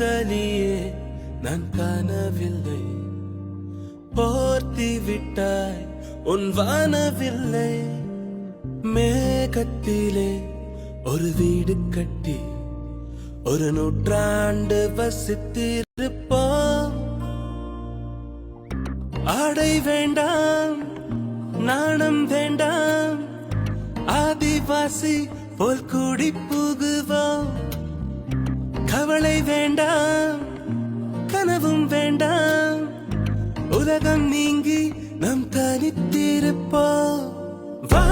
காதலியே நான் காணவில்லை, போர்த்தி விட்டாய் உன் வானவில்லை. மேகத்திலே ஒரு வீடு கட்டி ஒரு நூற்றாண்டு வசித்திருப்போம். ஆடை வேண்டாம், நாணம் வேண்டாம், ஆதிவாசி போல் கூடி புகுவோம். கவலை வேண்டாம், கனவும் வேண்டாம், உலகம் நீங்கி நம் தனித்திருப்போம். வா,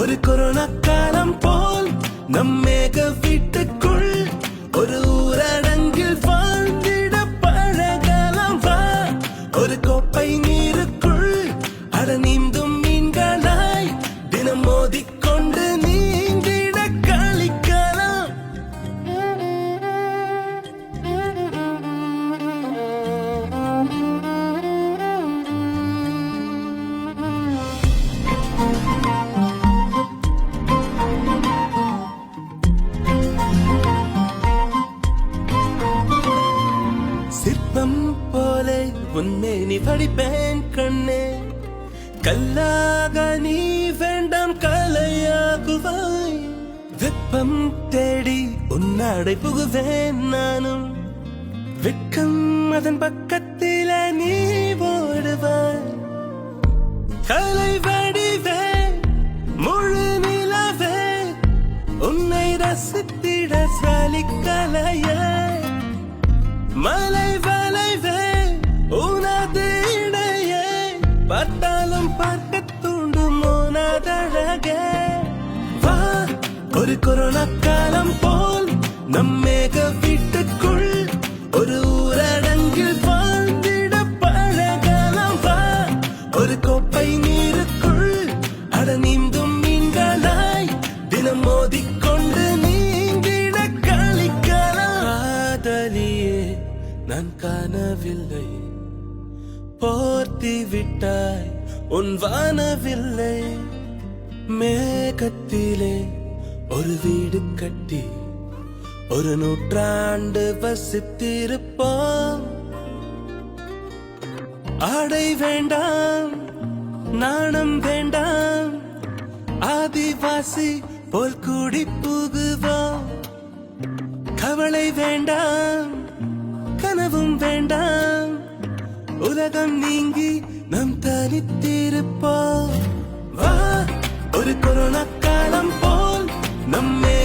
ஒரு கொரோனா காலம் போல் நம் மேக வீட்டுக்குள் ஒரு ஊரடங்கில் வாழ்ந்திட பழகலாம். வா, ஒரு கோப்பை நீருக்குள் அட நீந்தும் மீன்களாய் தினம் மோதிக்கொண்டு நீந்திட கழிக்கலாம். சிற்பம் போலே உன்னை நீ படிப்பேன் கண்ணே, கல்லாக நீ வேண்டாம் கலையாகுவாய். வெப்பம் தேடி உன்னாடை புகுவேன் நானும், வெட்கம் அதன் பக்கத்தில நீ ஓடுவாய். கலை வடிவே முழு நிலவே உன்னை ரசித்திட சலிக்கலையே. மலை வளைவே உனது இடையே பார்த்தாலும் பார்க்க தூண்டும் உனதழகே. வா, ஒரு கொரோனா காலம் போல் நம் மேக வீட்டுக்குள் ஒரு ஊரடங்கில் வாழ்ந்திட பழகலாம். வா, ஒரு கோப்பை நீருக்குள் அட நீந்தும் மீன்களாய் தினம் மோதிக்கொண்டு நீந்திட கழிக்கலாம். காதலியே நான் காணவில்லை, போர்த்தி விட்டாய் உன் வானவில்லை. மேகத்திலே ஒரு வீடு கட்டி ஒரு நூற்றாண்டு வசித்திருப்போம். ஆடை வேண்டாம், நாணம் வேண்டாம், ஆதிவாசி போல் கூடி புகுவோம். கவலை வேண்டாம், கனவும் வேண்டாம், உலகம் நீங்கி நம் தனித்திருப்போம். வா, ஒரு கொரோனா காலம் போல் நம்மே